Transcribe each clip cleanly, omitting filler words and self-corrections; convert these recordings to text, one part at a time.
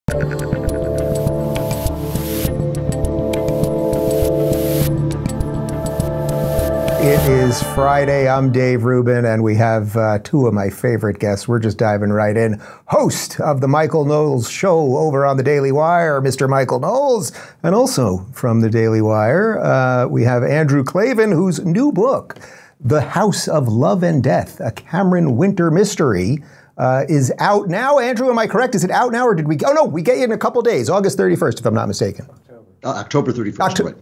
It is Friday. I'm Dave Rubin, and we have two of my favorite guests. We're just diving right in. Host of the Michael Knowles Show over on the Daily Wire, Mr. Michael Knowles. And also from the Daily Wire, we have Andrew Klavan, whose new book, The House of Love and Death, a Cameron Winter mystery, is out now. Andrew, am I correct? Is it out now, or did we? Oh, no, we get it in a couple days, August 31st, if I'm not mistaken. October 31st,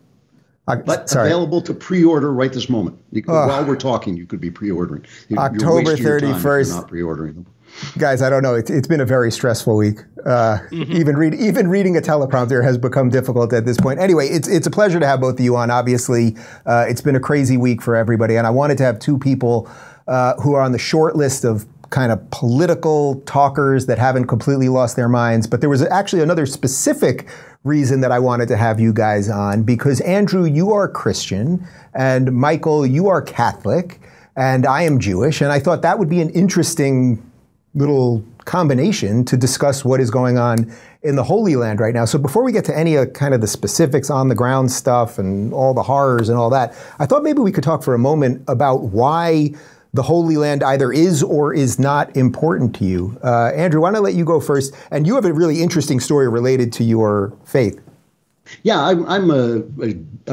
right. But sorry. Available to pre-order right this moment. While we're talking, you could be pre-ordering. October 31st. You're not pre-ordering them. Guys, I don't know. It's been a very stressful week. Even reading a teleprompter has become difficult at this point. Anyway, it's a pleasure to have both of you on. Obviously, it's been a crazy week for everybody, and I wanted to have two people who are on the short list of kind of political talkers that haven't completely lost their minds. But there was actually another specific reason that I wanted to have you guys on, because Andrew, you are Christian, and Michael, you are Catholic, and I am Jewish, and I thought that would be an interesting little combination to discuss what is going on in the Holy Land right now. So before we get to any of kind of the specifics on the ground stuff and all the horrors and all that, I thought maybe we could talk for a moment about why the Holy Land either is or is not important to you. Andrew, why don't I let you go first? And you have a really interesting story related to your faith. Yeah, I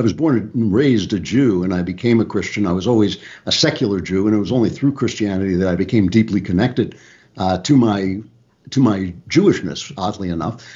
was born and raised a Jew, and I became a Christian. I was always a secular Jew, and it was only through Christianity that I became deeply connected to my Jewishness, oddly enough.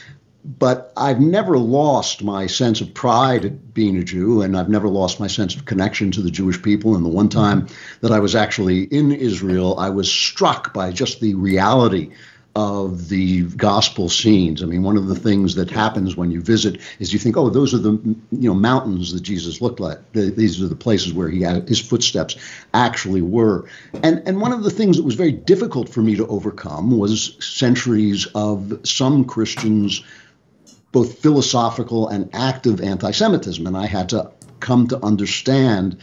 But I've never lost my sense of pride at being a Jew, and I've never lost my sense of connection to the Jewish people. And the one time that I was actually in Israel, I was struck by just the reality of the gospel scenes. I mean, one of the things that happens when you visit is you think, oh, those are the mountains that Jesus looked like. These are the places where his footsteps actually were. And one of the things that was very difficult for me to overcome was centuries of some Christians' both philosophical and active anti-Semitism. And I had to come to understand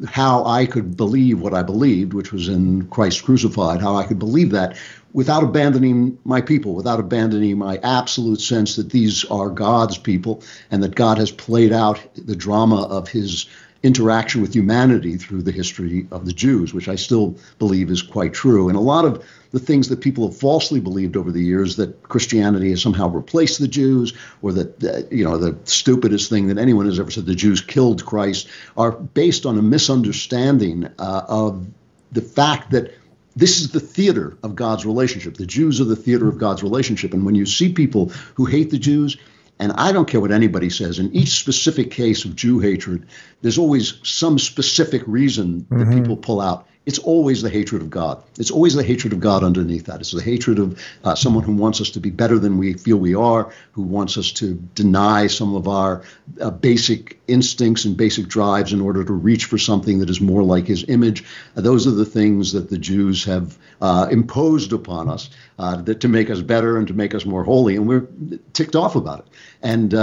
how I could believe what I believed, which was in Christ crucified, how I could believe that without abandoning my people, without abandoning my absolute sense that these are God's people and that God has played out the drama of his interaction with humanity through the history of the Jews, which I still believe is quite true. And a lot of the things that people have falsely believed over the years, that Christianity has somehow replaced the Jews, or that, the stupidest thing that anyone has ever said, the Jews killed Christ, are based on a misunderstanding of the fact that this is the theater of God's relationship. The Jews are the theater of God's relationship. And when you see people who hate the Jews, and I don't care what anybody says, in each specific case of Jew hatred, there's always some specific reason that people pull out. It's always the hatred of God. It's always the hatred of God underneath that. It's the hatred of someone who wants us to be better than we feel we are, who wants us to deny some of our basic instincts and basic drives in order to reach for something that is more like his image. Those are the things that the Jews have imposed upon us to make us better and to make us more holy, and we're ticked off about it. And,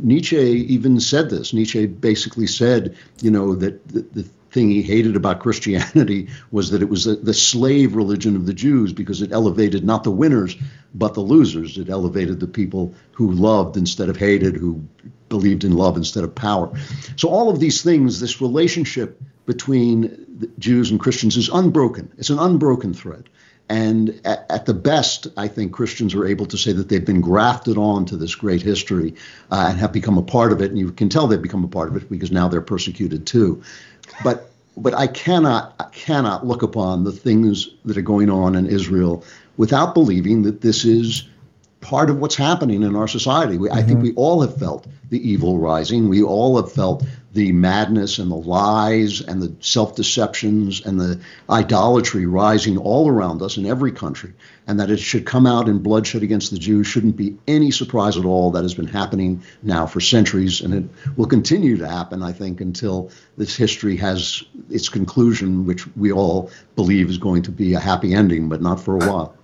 Nietzsche even said this. Nietzsche basically said, that the thing he hated about Christianity was that it was the slave religion of the Jews, because it elevated not the winners, but the losers. It elevated the people who loved instead of hated, who believed in love instead of power. So all of these things, this relationship between the Jews and Christians is unbroken. It's an unbroken thread. And at the best, I think Christians are able to say that they've been grafted on to this great history and have become a part of it. And you can tell they've become a part of it because now they're persecuted too. But I cannot look upon the things that are going on in Israel without believing that this is part of what's happening in our society. I think we all have felt the evil rising. We all have felt the madness and the lies and the self-deceptions and the idolatry rising all around us in every country. And that it should come out in bloodshed against the Jews shouldn't be any surprise at all. That has been happening now for centuries, and it will continue to happen, I think, until this history has its conclusion, which we all believe is going to be a happy ending, but not for a while.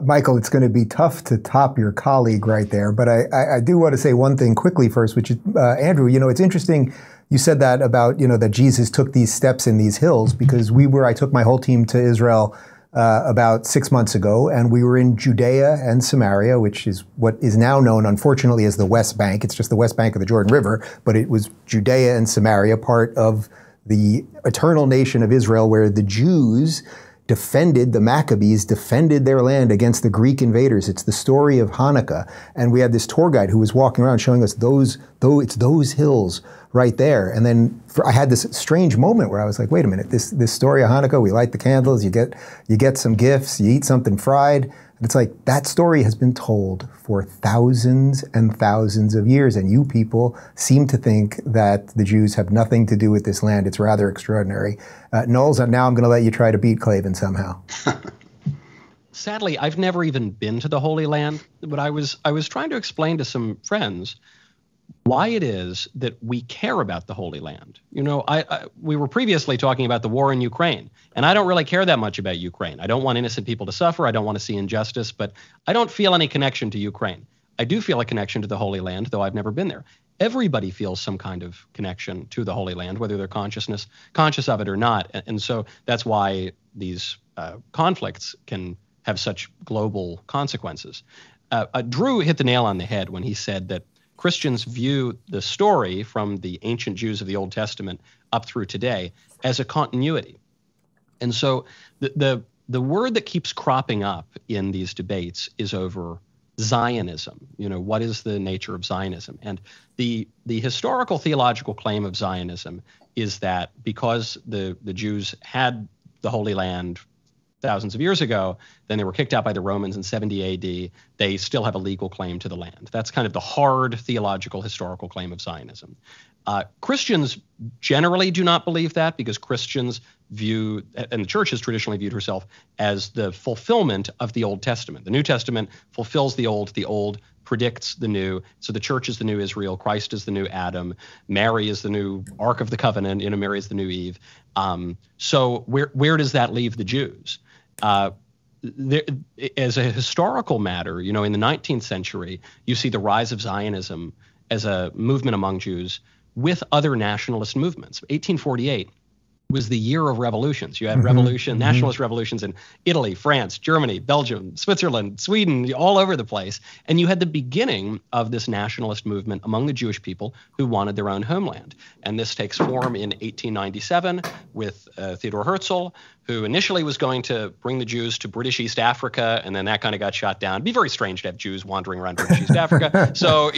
Michael, it's going to be tough to top your colleague right there, but I do want to say one thing quickly first, which is, Andrew, it's interesting you said that about, that Jesus took these steps in these hills, because I took my whole team to Israel about 6 months ago, and we were in Judea and Samaria, which is what is now known, unfortunately, as the West Bank. It's just the West Bank of the Jordan River, but it was Judea and Samaria, part of the eternal nation of Israel, where the Jews defended, the Maccabees defended their land against the Greek invaders. It's the story of Hanukkah. And we had this tour guide who was walking around showing us it's those hills right there. And then I had this strange moment where I was like, wait a minute, this story of Hanukkah, we light the candles, you get some gifts, you eat something fried. And it's like, that story has been told for thousands and thousands of years, and you people seem to think that the Jews have nothing to do with this land. It's rather extraordinary. Knowles, now I'm going to let you try to beat Klavan somehow. Sadly, I've never even been to the Holy Land, but I was trying to explain to some friends why it is that we care about the Holy Land. You know, we were previously talking about the war in Ukraine, and I don't really care that much about Ukraine. I don't want innocent people to suffer. I don't want to see injustice, but I don't feel any connection to Ukraine. I do feel a connection to the Holy Land, though I've never been there. Everybody feels some kind of connection to the Holy Land, whether they're conscious of it or not. And so that's why these conflicts can have such global consequences. Drew hit the nail on the head when he said that Christians view the story from the ancient Jews of the Old Testament up through today as a continuity. And so the word that keeps cropping up in these debates is over Zionism. You know, what is the nature of Zionism? And the historical theological claim of Zionism is that because the Jews had the Holy Land thousands of years ago, then they were kicked out by the Romans in 70 AD. They still have a legal claim to the land. That's kind of the hard theological historical claim of Zionism. Christians generally do not believe that, because Christians view, and the church has traditionally viewed herself as the fulfillment of the Old Testament. The New Testament fulfills the Old predicts the new. So the church is the new Israel, Christ is the new Adam, Mary is the new Ark of the Covenant, Mary is the new Eve. So where does that leave the Jews? As a historical matter, in the 19th century, you see the rise of Zionism as a movement among Jews with other nationalist movements. 1848 was the year of revolutions. You had nationalist revolutions in Italy, France, Germany, Belgium, Switzerland, Sweden, all over the place. And you had the beginning of this nationalist movement among the Jewish people who wanted their own homeland. And this takes form in 1897 with Theodor Herzl, who initially was going to bring the Jews to British East Africa, and then that kind of got shot down. It'd be very strange to have Jews wandering around British East Africa. So,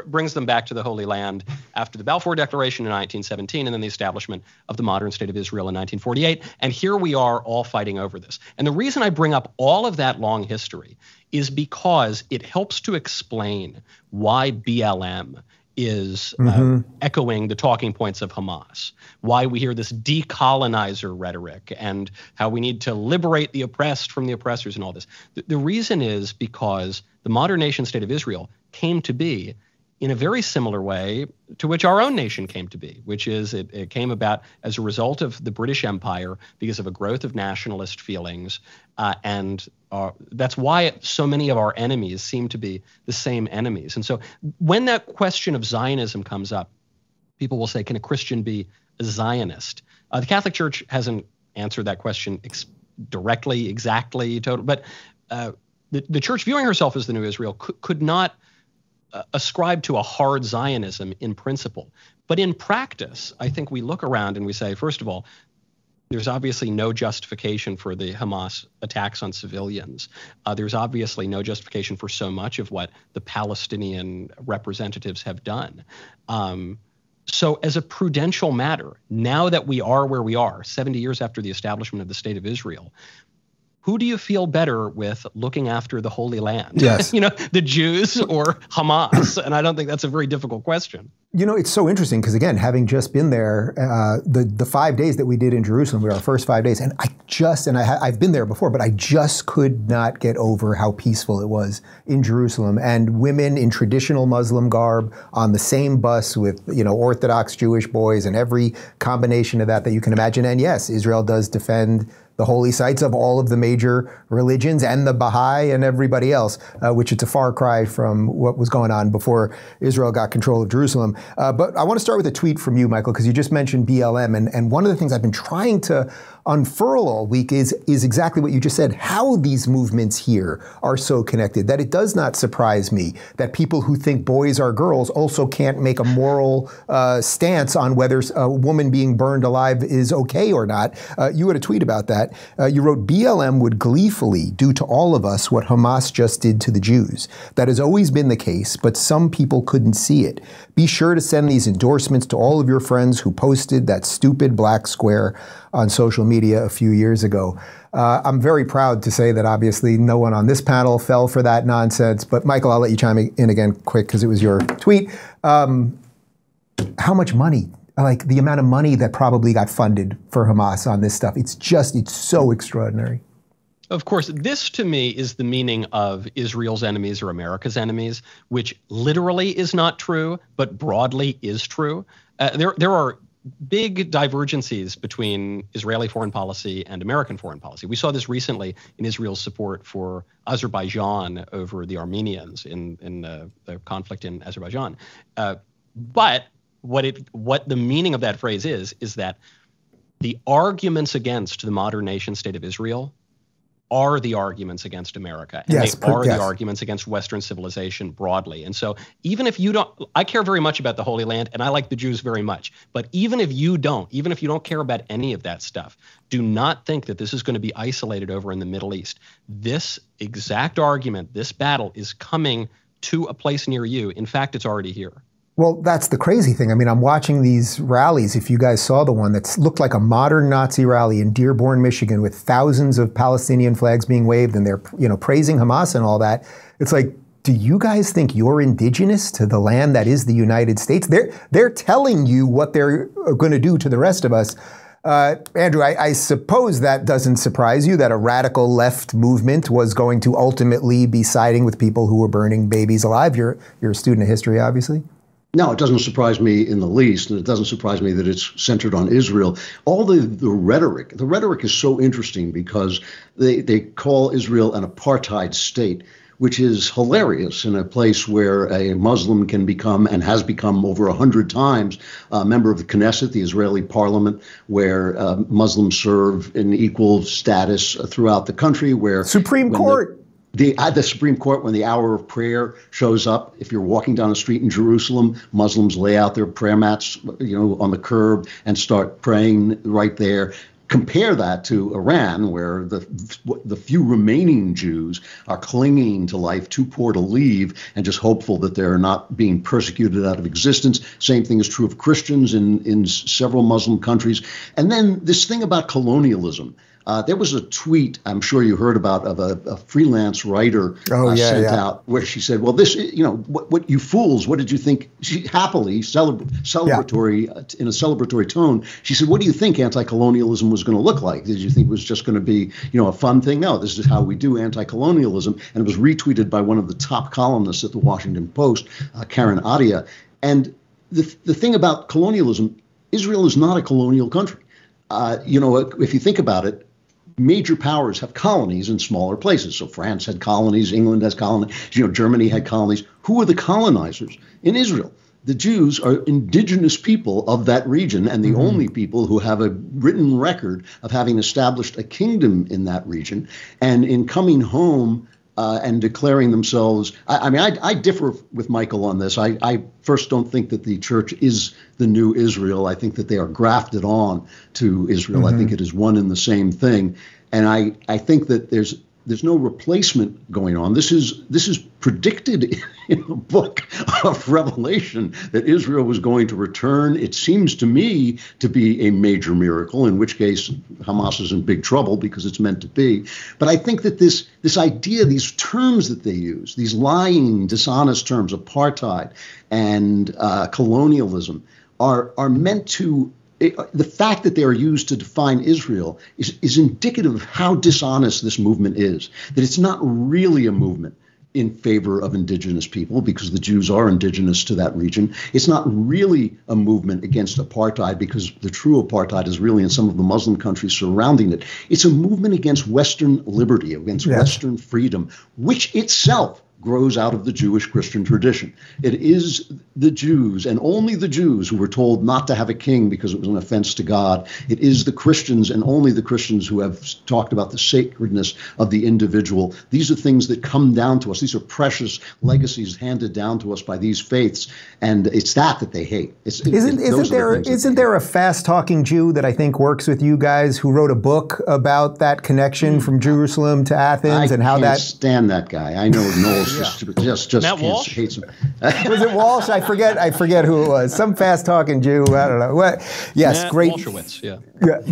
brings them back to the Holy Land after the Balfour Declaration in 1917, and then the establishment of the modern state of Israel in 1948. And here we are all fighting over this. And the reason I bring up all of that long history is because it helps to explain why BLM is echoing the talking points of Hamas, why we hear this decolonizer rhetoric, and how we need to liberate the oppressed from the oppressors and all this. The reason is because the modern nation state of Israel came to be in a very similar way to which our own nation came to be, which is it came about as a result of the British Empire because of a growth of nationalist feelings. And that's why so many of our enemies seem to be the same enemies. And so when that question of Zionism comes up, people will say, can a Christian be a Zionist? The Catholic Church hasn't answered that question directly, exactly, totally. But the church, viewing herself as the new Israel, could not ascribe to a hard Zionism in principle. But in practice, I think we look around and we say, first of all, there's obviously no justification for the Hamas attacks on civilians. There's obviously no justification for so much of what the Palestinian representatives have done. So as a prudential matter, now that we are where we are, 70 years after the establishment of the State of Israel, who do you feel better with looking after the Holy Land? Yes. The Jews or Hamas? And I don't think that's a very difficult question. It's so interesting because, again, having just been there, the 5 days that we did in Jerusalem were our first 5 days. And I've been there before, but I just could not get over how peaceful it was in Jerusalem. And women in traditional Muslim garb on the same bus with, Orthodox Jewish boys and every combination of that you can imagine. And yes, Israel does defend the holy sites of all of the major religions and the Baha'i and everybody else, which it's a far cry from what was going on before Israel got control of Jerusalem. But I want to start with a tweet from you, Michael, because you just mentioned BLM. And one of the things I've been trying to unfurl all week is exactly what you just said, how these movements here are so connected, that it does not surprise me that people who think boys are girls also can't make a moral stance on whether a woman being burned alive is okay or not. You had a tweet about that. You wrote, BLM would gleefully do to all of us what Hamas just did to the Jews. That has always been the case, but some people couldn't see it. Be sure to send these endorsements to all of your friends who posted that stupid black square on social media a few years ago. I'm very proud to say that obviously no one on this panel fell for that nonsense, but Michael, I'll let you chime in again quick because it was your tweet. How much money, like the amount of money that probably got funded for Hamas on this stuff, it's so extraordinary. Of course, this to me is the meaning of Israel's enemies or America's enemies, which literally is not true, but broadly is true. There are big divergencies between Israeli foreign policy and American foreign policy. We saw this recently in Israel's support for Azerbaijan over the Armenians in the conflict in Azerbaijan. But what the meaning of that phrase is that the arguments against the modern nation state of Israel are the arguments against America, and they are the arguments against Western civilization broadly. And so even if you don't, I care very much about the Holy Land, and I like the Jews very much, but even if you don't care about any of that stuff, do not think that this is going to be isolated over in the Middle East. This exact argument, this battle is coming to a place near you. In fact, it's already here. Well, that's the crazy thing. I mean, I'm watching these rallies. If you guys saw the one that looked like a modern Nazi rally in Dearborn, Michigan, with thousands of Palestinian flags being waved, and they're, praising Hamas and all that. It's like, do you guys think you're indigenous to the land that is the United States? They're telling you what they're going to do to the rest of us. Andrew, I suppose that doesn't surprise you that a radical left movement was going to ultimately be siding with people who were burning babies alive. You're a student of history, obviously. No, it doesn't surprise me in the least, and it doesn't surprise me that it's centered on Israel. All the rhetoric is so interesting because they call Israel an apartheid state, which is hilarious in a place where a Muslim can become and has become over 100 times a member of the Knesset, the Israeli parliament, where Muslims serve in equal status throughout the country, where Supreme Court. The Supreme Court, when the hour of prayer shows up, if you're walking down the street in Jerusalem, Muslims lay out their prayer mats, on the curb and start praying right there. Compare that to Iran, where the few remaining Jews are clinging to life, too poor to leave, and just hopeful that they're not being persecuted out of existence. Same thing is true of Christians in several Muslim countries. And then this thing about colonialism. There was a tweet I'm sure you heard about of a freelance writer sent out where she said, well, this, what you fools, what did you think? She happily, celebratory in a celebratory tone, she said, what do you think anti-colonialism was going to look like? Did you think it was just going to be, a fun thing? No, this is how we do anti-colonialism. And it was retweeted by one of the top columnists at the Washington Post, Karen Adia. And the thing about colonialism, Israel is not a colonial country. If you think about it, major powers have colonies in smaller places. So France had colonies, England has colonies, Germany had colonies. Who are the colonizers in Israel? The Jews are indigenous people of that region and the only people who have a written record of having established a kingdom in that region. And in coming home and declaring themselves, I differ with Michael on this. I first don't think that the church is the new Israel. I think that they are grafted on to Israel. I think it is one and the same thing. And I think that there's no replacement going on. This is predicted in the book of Revelation that Israel was going to return. It seems to me to be a major miracle, in which case Hamas is in big trouble because it's meant to be. But I think that this idea, these terms that they use, these lying, dishonest terms, apartheid and colonialism, are meant to. The fact that they are used to define Israel is indicative of how dishonest this movement is, that it's not really a movement in favor of indigenous people because the Jews are indigenous to that region. It's not really a movement against apartheid because the true apartheid is really in some of the Muslim countries surrounding it. It's a movement against Western liberty, against Western freedom, which itself grows out of the Jewish Christian tradition. It is the Jews and only the Jews who were told not to have a king because it was an offense to God. It is the Christians and only the Christians who have talked about the sacredness of the individual. These are things that come down to us. These are precious legacies handed down to us by these faiths, and it's that they hate. Isn't there a fast-talking Jew that I think works with you guys who wrote a book about that connection from Jerusalem to Athens and how that? I can't stand that guy. I know Knowles just Matt Walsh? hates him. Was it Walsh? I forget who it was. Some fast-talking Jew. I don't know. Yes, Matt great. Walshowitz, yeah.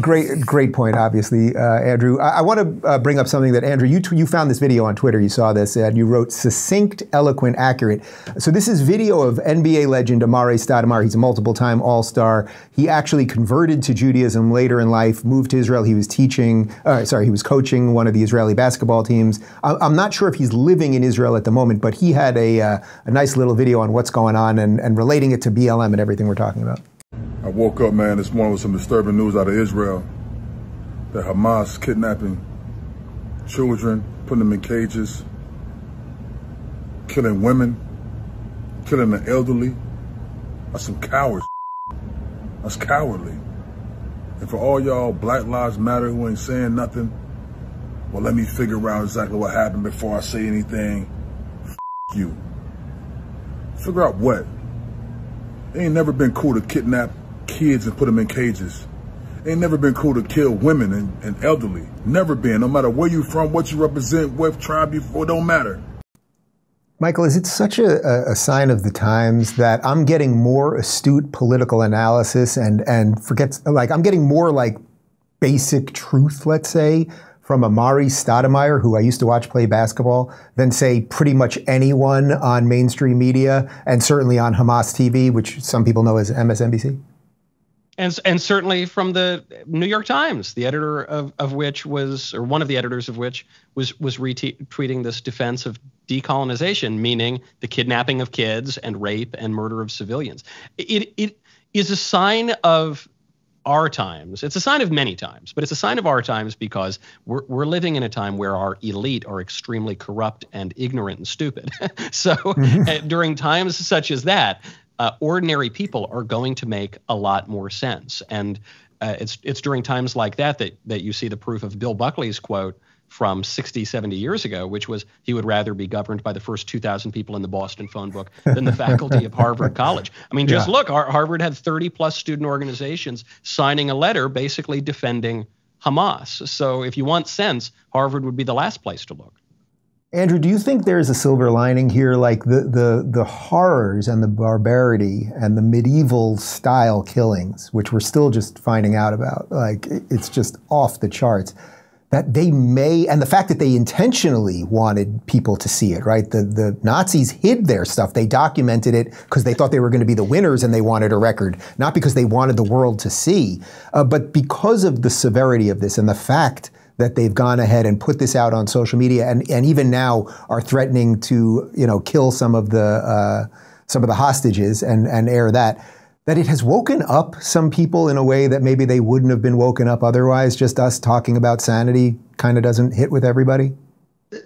Great point. Obviously, Andrew. I want to bring up something that Andrew, you found this video on Twitter. You saw this, and you wrote succinct, eloquent, accurate. So this is video of NBA legend Amar'e Stoudemire. He's a multiple-time All-Star. He actually converted to Judaism later in life. Moved to Israel. He was he was coaching one of the Israeli basketball teams. I'm not sure if he's living in Israel at the moment, but he had a nice little video on what's going on and relating it to BLM and everything we're talking about. I woke up, man, this morning with some disturbing news out of Israel that Hamas kidnapping children, putting them in cages, killing women, killing the elderly. That's some cowards. That's cowardly. And for all y'all Black Lives Matter who ain't saying nothing, well, let me figure out exactly what happened before I say anything. You. Figure out what? It ain't never been cool to kidnap kids and put them in cages. It ain't never been cool to kill women and elderly. Never been. No matter where you from, what you represent, what tribe you for, it don't matter. Michael, is it such a sign of the times that I'm getting more astute political analysis and I'm getting more like basic truth, let's say, from Amar'e Stoudemire, who I used to watch play basketball, than say pretty much anyone on mainstream media and certainly on Hamas TV, which some people know as MSNBC? And certainly from the New York Times, the editor of which was, or one of the editors of which was retweeting this defense of decolonization, meaning the kidnapping of kids and rape and murder of civilians. It is a sign of our times. It's a sign of many times, but it's a sign of our times because we're living in a time where our elite are extremely corrupt and ignorant and stupid. So during times such as that, ordinary people are going to make a lot more sense. And it's during times like that you see the proof of Bill Buckley's quote from 60, 70 years ago, which was he would rather be governed by the first 2,000 people in the Boston phone book than the faculty of Harvard College. I mean, just look, Harvard had 30 plus student organizations signing a letter basically defending Hamas. So if you want sense, Harvard would be the last place to look. Andrew, do you think there's a silver lining here, like the horrors and the barbarity and the medieval style killings, which we're still just finding out about, like it's just off the charts, that they may, and the fact that they intentionally wanted people to see it, right? The Nazis hid their stuff. They documented it because they thought they were going to be the winners and they wanted a record, not because they wanted the world to see, but because of the severity of this and the fact that they've gone ahead and put this out on social media and even now are threatening to, kill some of the hostages and air that it has woken up some people in a way that maybe they wouldn't have been woken up otherwise. Just us talking about sanity kind of doesn't hit with everybody.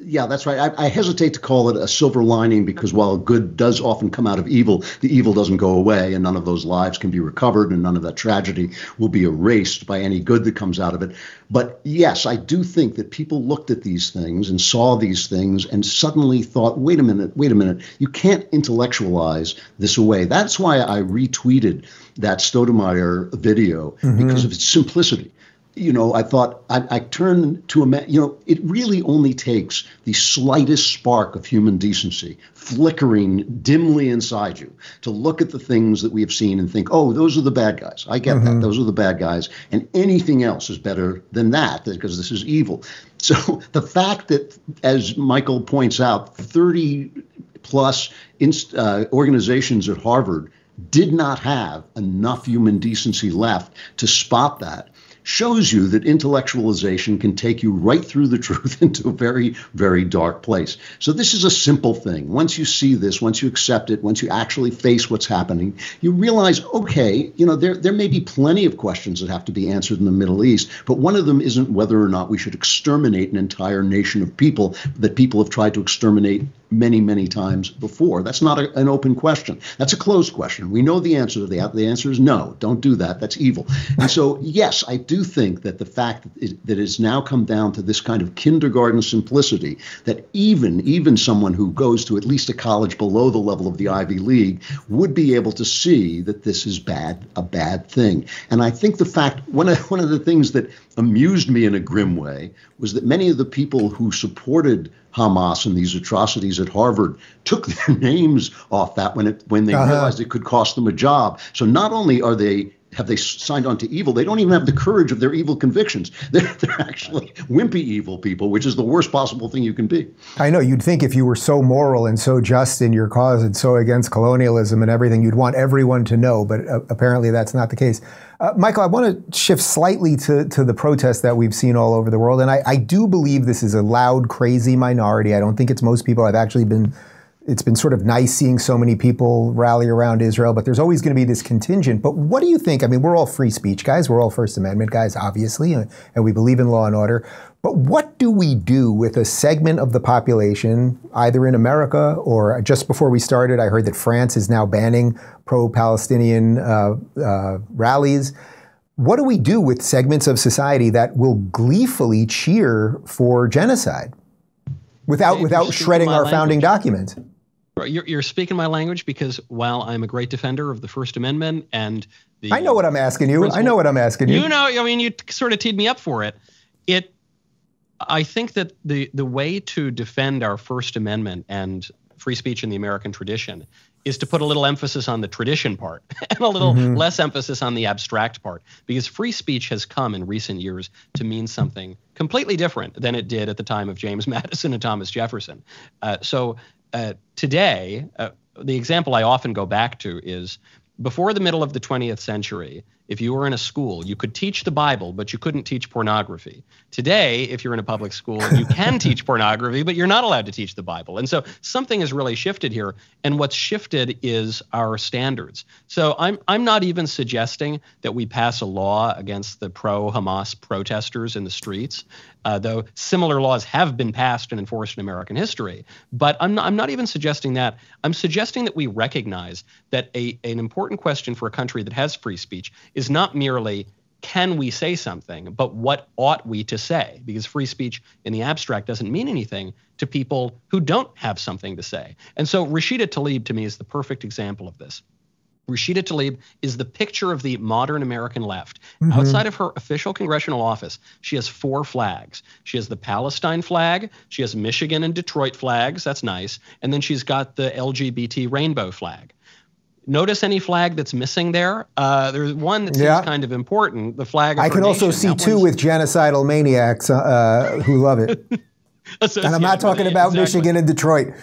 Yeah, that's right. I hesitate to call it a silver lining because while good does often come out of evil, the evil doesn't go away and none of those lives can be recovered and none of that tragedy will be erased by any good that comes out of it. But yes, I do think that people looked at these things and saw these things and suddenly thought, wait a minute, you can't intellectualize this away. That's why I retweeted that Stoudemire video because of its simplicity. I thought I turned to it really only takes the slightest spark of human decency flickering dimly inside you to look at the things that we have seen and think, oh, those are the bad guys. I get that. Those are the bad guys. And anything else is better than that because this is evil. So the fact that, as Michael points out, 30 plus organizations at Harvard did not have enough human decency left to spot that shows you that intellectualization can take you right through the truth into a very, very dark place. So this is a simple thing. Once you see this, once you accept it, once you actually face what's happening, you realize, okay, there may be plenty of questions that have to be answered in the Middle East, but one of them isn't whether or not we should exterminate an entire nation of people that people have tried to exterminate many, many times before. That's not an open question. That's a closed question. We know the answer to that. The answer is no, don't do that. That's evil. And so, yes, I do think that the fact that it's now come down to this kind of kindergarten simplicity, that even someone who goes to at least a college below the level of the Ivy League would be able to see that this is a bad thing. And I think the fact, one of the things that amused me in a grim way was that many of the people who supported Hamas and these atrocities at Harvard took their names off that when they realized it could cost them a job. So not only have they signed on to evil, they don't even have the courage of their evil convictions. They're actually wimpy evil people, which is the worst possible thing you can be. I know. You'd think if you were so moral and so just in your cause and so against colonialism and everything, you'd want everyone to know, but apparently that's not the case. Michael, I want to shift slightly to the protests that we've seen all over the world, and I do believe this is a loud, crazy minority. I don't think it's most people. It's been sort of nice seeing so many people rally around Israel, but there's always going to be this contingent. But what do you think? I mean, we're all free speech guys. We're all First Amendment guys, obviously, and we believe in law and order. But what do we do with a segment of the population, either in America or just before we started, I heard that France is now banning pro-Palestinian rallies. What do we do with segments of society that will gleefully cheer for genocide without shredding our founding documents? You're speaking my language, because while I'm a great defender of the First Amendment and the I know what I'm asking you. I know what I'm asking you. You know, I mean, you sort of teed me up for it. I think that the way to defend our First Amendment and free speech in the American tradition is to put a little emphasis on the tradition part and a little less emphasis on the abstract part, because free speech has come in recent years to mean something completely different than it did at the time of James Madison and Thomas Jefferson. Today, the example I often go back to is before the middle of the 20th century, if you were in a school, you could teach the Bible, but you couldn't teach pornography. Today, if you're in a public school, you can teach pornography, but you're not allowed to teach the Bible. And so something has really shifted here. And what's shifted is our standards. So I'm not even suggesting that we pass a law against the pro-Hamas protesters in the streets, though similar laws have been passed and enforced in American history. But I'm not even suggesting that. I'm suggesting that we recognize that an important question for a country that has free speech is not merely can we say something, but what ought we to say? Because free speech in the abstract doesn't mean anything to people who don't have something to say. And so Rashida Tlaib, to me, is the perfect example of this. Rashida Tlaib is the picture of the modern American left. Outside of her official congressional office, she has 4 flags. She has the Palestine flag, she has Michigan and Detroit flags, that's nice, and then she's got the LGBT rainbow flag. Notice any flag that's missing there? There's one that seems kind of important, the flag of I her can also nation. see 2 with genocidal maniacs who love it. And I'm not talking about Michigan and Detroit.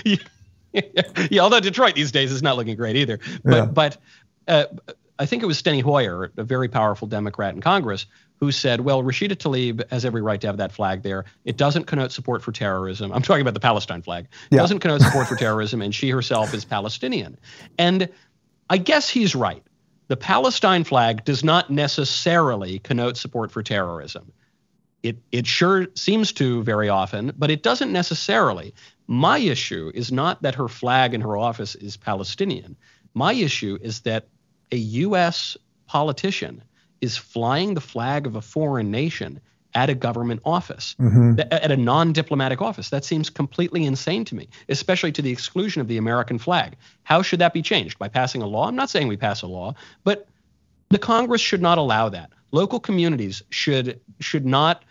Yeah, although Detroit these days is not looking great either. But I think it was Steny Hoyer, a very powerful Democrat in Congress, who said, well, Rashida Tlaib has every right to have that flag there. It doesn't connote support for terrorism. I'm talking about the Palestine flag. It doesn't connote support for terrorism, and she herself is Palestinian. And I guess he's right. The Palestine flag does not necessarily connote support for terrorism. It sure seems to very often, but it doesn't necessarily. My issue is not that her flag in her office is Palestinian. My issue is that a U.S. politician is flying the flag of a foreign nation at a government office, at a non-diplomatic office. That seems completely insane to me, especially to the exclusion of the American flag. How should that be changed? By passing a law? I'm not saying we pass a law, but the Congress should not allow that. Local communities should not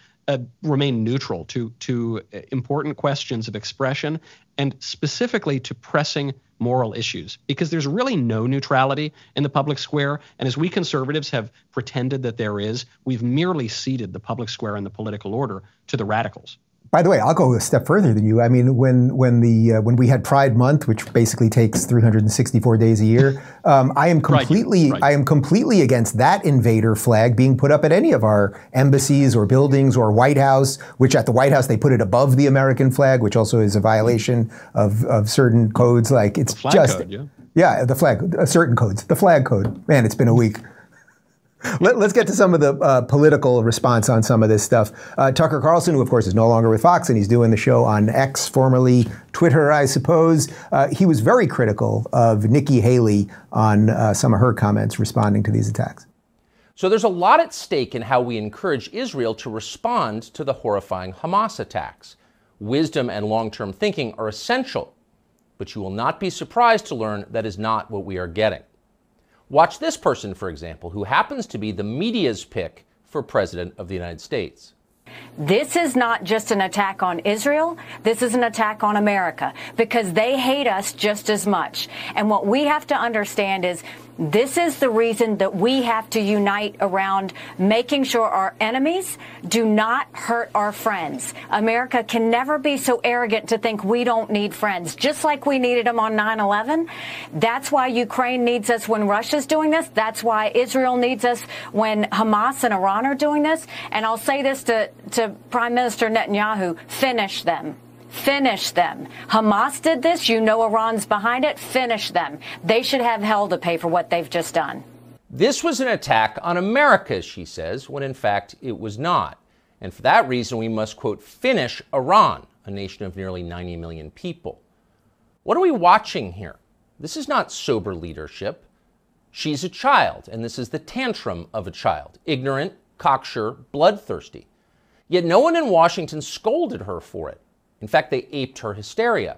remain neutral to important questions of expression, and specifically to pressing moral issues, because there's really no neutrality in the public square. And as we conservatives have pretended that there is, we've merely ceded the public square and the political order to the radicals. By the way, I'll go a step further than you. I mean, when we had Pride Month, which basically takes 364 days a year, I am completely against that invader flag being put up at any of our embassies or buildings or White House. Which at the White House they put it above the American flag, which also is a violation of certain codes. Like it's the flag code, the flag, certain codes, the flag code. Man, it's been a week. Let's get to some of the political response on some of this stuff. Tucker Carlson, who of course is no longer with Fox, and he's doing the show on X, formerly Twitter, I suppose. He was very critical of Nikki Haley on some of her comments responding to these attacks. So there's a lot at stake in how we encourage Israel to respond to the horrifying Hamas attacks. Wisdom and long-term thinking are essential, but you will not be surprised to learn that is not what we are getting. Watch this person, for example, who happens to be the media's pick for President of the United States. This is not just an attack on Israel. This is an attack on America because they hate us just as much. And what we have to understand is this is the reason that we have to unite around making sure our enemies do not hurt our friends. America can never be so arrogant to think we don't need friends, just like we needed them on 9/11. That's why Ukraine needs us when Russia's doing this. That's why Israel needs us when Hamas and Iran are doing this. And I'll say this to Prime Minister Netanyahu, finish them. Finish them. Hamas did this. You know Iran's behind it. Finish them. They should have hell to pay for what they've just done. This was an attack on America, she says, when in fact it was not. And for that reason, we must, quote, finish Iran, a nation of nearly 90 million people. What are we watching here? This is not sober leadership. She's a child, and this is the tantrum of a child. Ignorant, cocksure, bloodthirsty. Yet no one in Washington scolded her for it. In fact, they aped her hysteria.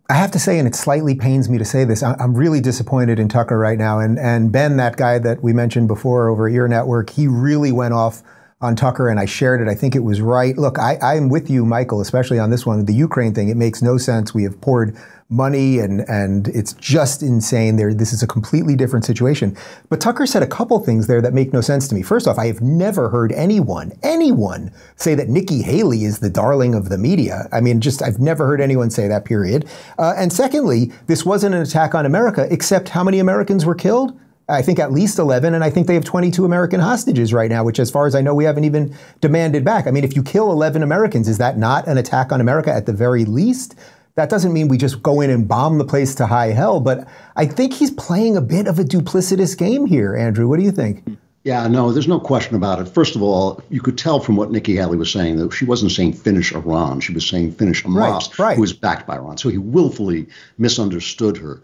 I have to say, and it slightly pains me to say this, I'm really disappointed in Tucker right now. And Ben, that guy that we mentioned before over at Ear Network, he really went off on Tucker, and I shared it. I think it was right. Look, I'm with you, Michael, especially on this one. The Ukraine thing, it makes no sense. We have poured money, and it's just insane. This is a completely different situation. But Tucker said a couple things there that make no sense to me. First off, I have never heard anyone say that Nikki Haley is the darling of the media. I mean, I've never heard anyone say that, period. And secondly, this wasn't an attack on America, except how many Americans were killed? I think at least 11, and I think they have 22 American hostages right now, which as far as I know, we haven't even demanded back. I mean, if you kill 11 Americans, is that not an attack on America at the very least? That doesn't mean we just go in and bomb the place to high hell, but I think he's playing a bit of a duplicitous game here. Andrew, what do you think? Yeah, no, there's no question about it. First of all, you could tell from what Nikki Haley was saying that she wasn't saying finish Iran. She was saying finish Hamas, right. who was backed by Iran. So he willfully misunderstood her.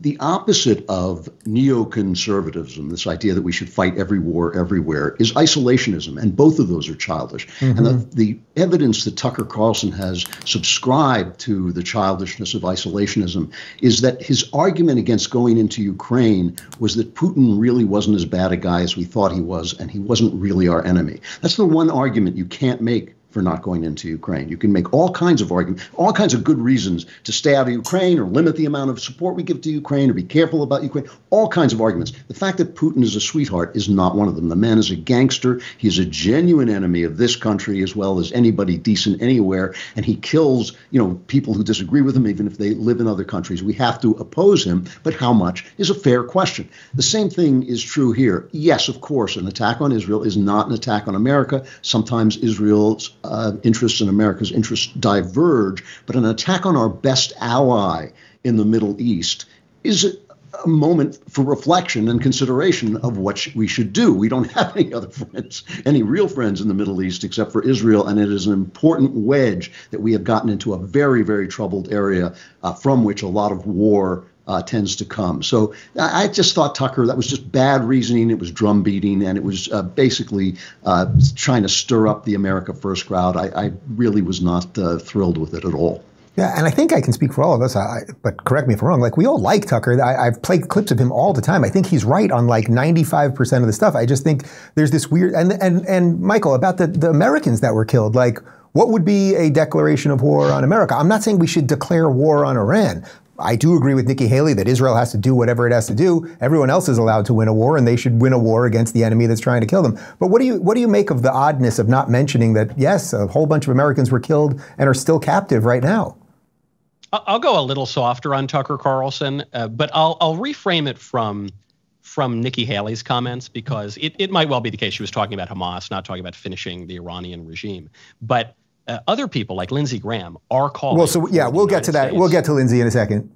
The opposite of neoconservatism, this idea that we should fight every war everywhere, is isolationism, and both of those are childish. Mm-hmm. And the evidence that Tucker Carlson has subscribed to the childishness of isolationism is that his argument against going into Ukraine was that Putin really wasn't as bad a guy as we thought he was, and he wasn't really our enemy. That's the one argument you can't make for not going into Ukraine. You can make all kinds of arguments, all kinds of good reasons to stay out of Ukraine or limit the amount of support we give to Ukraine or be careful about Ukraine, all kinds of arguments. The fact that Putin is a sweetheart is not one of them. The man is a gangster. He is a genuine enemy of this country as well as anybody decent anywhere, and he kills, people who disagree with him, even if they live in other countries. We have to oppose him, but how much is a fair question. The same thing is true here. Yes, of course, an attack on Israel is not an attack on America. Sometimes Israel's interests and America's interests diverge, but an attack on our best ally in the Middle East is a moment for reflection and consideration of what we should do. We don't have any other friends, any real friends in the Middle East except for Israel, and it is an important wedge that we have gotten into a very, very troubled area from which a lot of war tends to come. So I just thought Tucker, that was just bad reasoning. It was drum beating, and it was basically trying to stir up the America First crowd. I really was not thrilled with it at all. Yeah, and I think I can speak for all of us, but correct me if I'm wrong. Like, we all like Tucker. I've played clips of him all the time. I think he's right on like 95% of the stuff. I just think there's this weird, and Michael, about the Americans that were killed, like, what would be a declaration of war on America? I'm not saying we should declare war on Iran. I do agree with Nikki Haley that Israel has to do whatever it has to do. Everyone else is allowed to win a war, and they should win a war against the enemy that's trying to kill them. But what do you make of the oddness of not mentioning that, yes, a whole bunch of Americans were killed and are still captive right now? I'll go a little softer on Tucker Carlson, but I'll reframe it from Nikki Haley's comments, because it might well be the case she was talking about Hamas, not talking about finishing the Iranian regime. But other people like Lindsey Graham are calling. Well, so yeah, we'll get to that. We'll get to Lindsey in a second.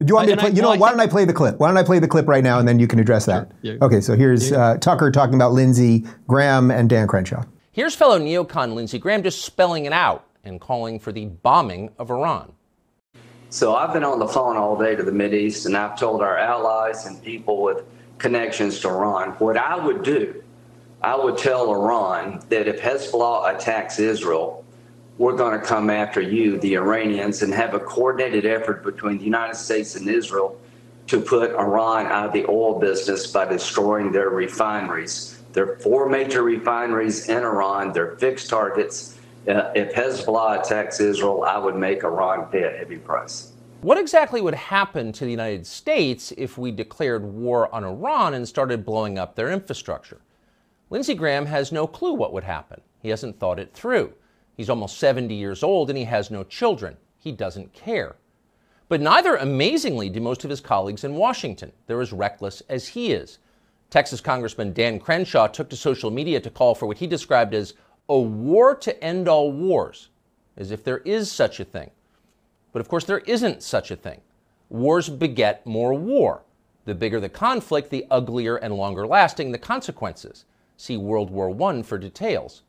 Do you want me to play? Why don't I play the clip? Why don't I play the clip right now, and then you can address that? Sure. Okay, so here's Tucker talking about Lindsey Graham and Dan Crenshaw. Here's fellow neocon Lindsey Graham just spelling it out and calling for the bombing of Iran. So I've been on the phone all day to the Mideast, and I've told our allies and people with connections to Iran, what I would do, I would tell Iran that if Hezbollah attacks Israel, we're going to come after you, the Iranians, and have a coordinated effort between the United States and Israel to put Iran out of the oil business by destroying their refineries. There are 4 major refineries in Iran. They're fixed targets. If Hezbollah attacks Israel, I would make Iran pay a heavy price. What exactly would happen to the United States if we declared war on Iran and started blowing up their infrastructure? Lindsey Graham has no clue what would happen. He hasn't thought it through. He's almost 70 years old and he has no children. He doesn't care. But neither, amazingly, do most of his colleagues in Washington. They're as reckless as he is. Texas Congressman Dan Crenshaw took to social media to call for what he described as a war to end all wars, as if there is such a thing. But of course, there isn't such a thing. Wars beget more war. The bigger the conflict, the uglier and longer lasting the consequences. See World War I for details.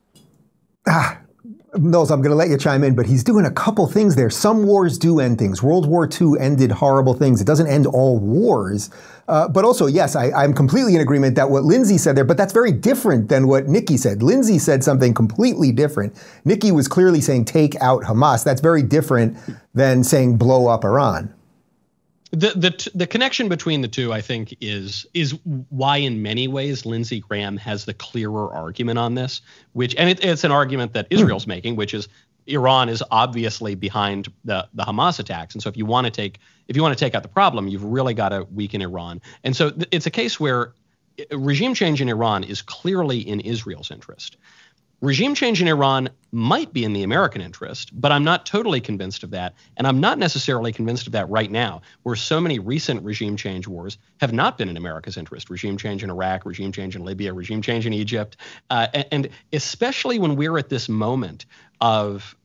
Knowles, I'm going to let you chime in, but he's doing a couple things there. Some wars do end things. World War II ended horrible things. It doesn't end all wars. But also, yes, I'm completely in agreement that what Lindsey said there, but that's very different than what Nikki said. Lindsey said something completely different. Nikki was clearly saying take out Hamas. That's very different than saying blow up Iran. The connection between the two, I think, is why in many ways Lindsey Graham has the clearer argument on this, it's an argument that Israel's making, which is Iran is obviously behind the Hamas attacks. And so if you want to take out the problem, you've really got to weaken Iran. And so it's a case where regime change in Iran is clearly in Israel's interest. Regime change in Iran might be in the American interest, but I'm not totally convinced of that. And I'm not necessarily convinced of that right now, where so many recent regime change wars have not been in America's interest. Regime change in Iraq, regime change in Libya, regime change in Egypt. And especially when we're at this moment of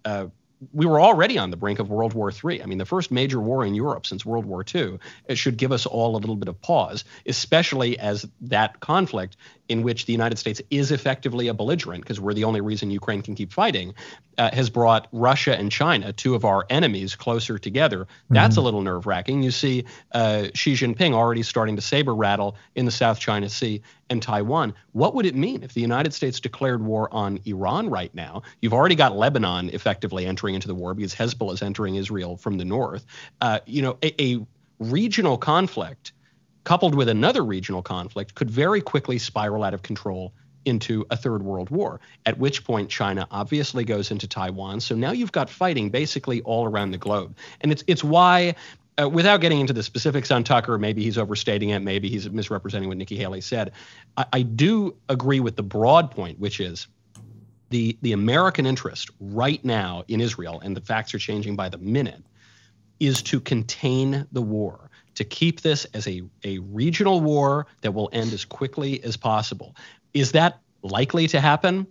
we were already on the brink of World War III. I mean, the first major war in Europe since World War II. It should give us all a little bit of pause, especially as that conflict in which the United States is effectively a belligerent, because we're the only reason Ukraine can keep fighting, has brought Russia and China, 2 of our enemies, closer together. That's a little nerve-wracking. You see Xi Jinping already starting to saber rattle in the South China Sea and Taiwan. What would it mean if the United States declared war on Iran right now? You've already got Lebanon effectively entering into the war because Hezbollah is entering Israel from the north. A regional conflict coupled with another regional conflict could very quickly spiral out of control into a third world war, at which point China obviously goes into Taiwan. So now you've got fighting basically all around the globe. And it's why, without getting into the specifics on Tucker, maybe he's overstating it, maybe he's misrepresenting what Nikki Haley said, I do agree with the broad point, which is the American interest right now in Israel, and the facts are changing by the minute, is to contain the war, to keep this as a regional war that will end as quickly as possible. Is that likely to happen?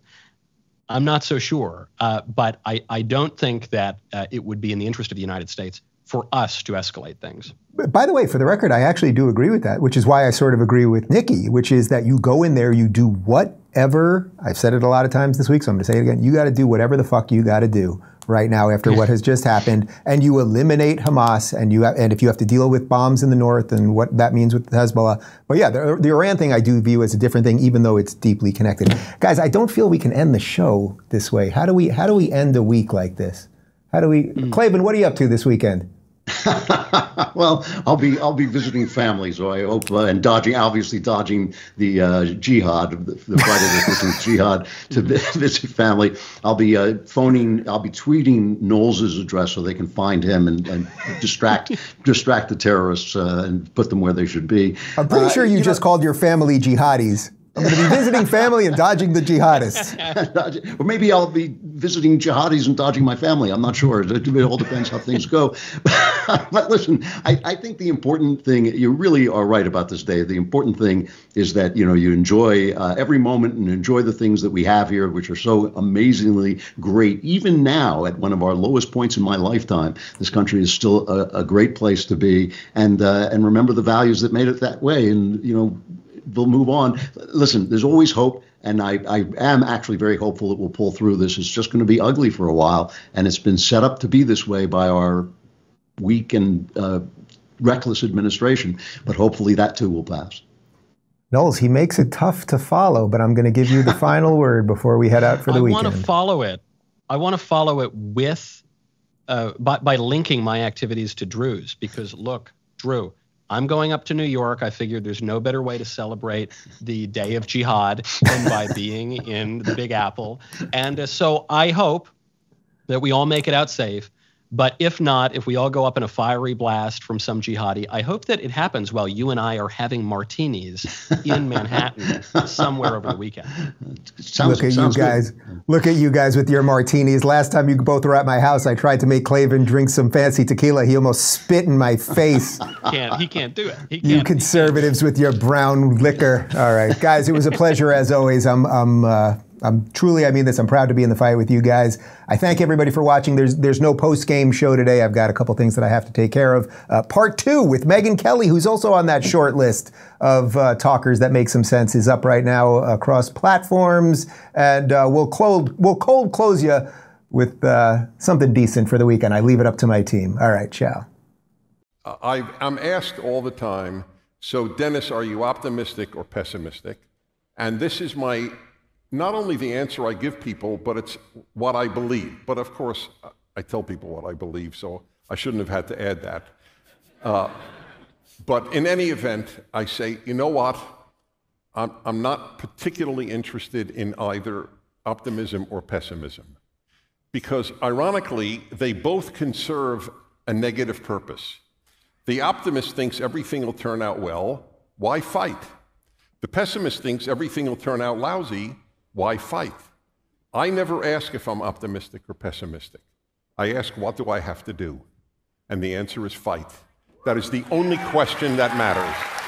I'm not so sure, but I don't think that it would be in the interest of the United States for us to escalate things. By the way, for the record, I actually do agree with that, which is why I sort of agree with Nikki, which is that you go in there, you do whatever, I've said it a lot of times this week, so I'm going to say it again, you got to do whatever the fuck you got to do right now after what has just happened, and you eliminate Hamas, and if you have to deal with bombs in the north and what that means with Hezbollah. But yeah, the Iran thing I do view as a different thing, even though it's deeply connected. Guys, I don't feel we can end the show this way. How do we end a week like this? Klavan, what are you up to this weekend? Well, I'll be visiting family, so I hope and obviously dodging the jihad, the Friday the 13th jihad to visit family. I'll be tweeting Knowles' address so they can find him and distract the terrorists and put them where they should be. I'm pretty sure you just called your family jihadis. I'm going to be visiting family and dodging the jihadists. Or maybe I'll be visiting jihadis and dodging my family. I'm not sure. It all depends how things go. But listen, I think the important thing, you really are right about this day. The important thing is that, you enjoy every moment and enjoy the things that we have here, which are so amazingly great. Even now, at one of our lowest points in my lifetime, this country is still a great place to be. And remember the values that made it that way. And, we'll move on. Listen, there's always hope. And I am actually very hopeful that we'll pull through this. It's just going to be ugly for a while. And it's been set up to be this way by our weak and reckless administration. But hopefully that too will pass. Knowles, he makes it tough to follow, but I'm going to give you the final word before we head out for the weekend. I want to follow it. I want to follow it with, by linking my activities to Drew's, because look, Drew, I'm going up to New York. I figured there's no better way to celebrate the day of jihad than by being in the Big Apple. And so I hope that we all make it out safe. But if not, if we all go up in a fiery blast from some jihadi, I hope that it happens while you and I are having martinis in Manhattan somewhere over the weekend. Look at you guys with your martinis. Last time you both were at my house, I tried to make Klavan drink some fancy tequila. He almost spit in my face. He can't do it. You conservatives with your brown liquor. All right, guys, it was a pleasure as always. I'm truly, I mean this, I'm proud to be in the fight with you guys. I thank everybody for watching. There's no post-game show today. I've got a couple things that I have to take care of. Part 2 with Megyn Kelly, who's also on that short list of talkers that make some sense, is up right now across platforms. And we'll cold close you with something decent for the weekend. I leave it up to my team. All right, ciao. I'm asked all the time, so Dennis, are you optimistic or pessimistic? And this is not only the answer I give people, but it's what I believe. But of course, I tell people what I believe, so I shouldn't have had to add that. But in any event, I say, you know what? I'm not particularly interested in either optimism or pessimism, because ironically, they both can serve a negative purpose. The optimist thinks everything will turn out well. Why fight? The pessimist thinks everything will turn out lousy. Why fight? I never ask if I'm optimistic or pessimistic. I ask, what do I have to do? And the answer is fight. That is the only question that matters.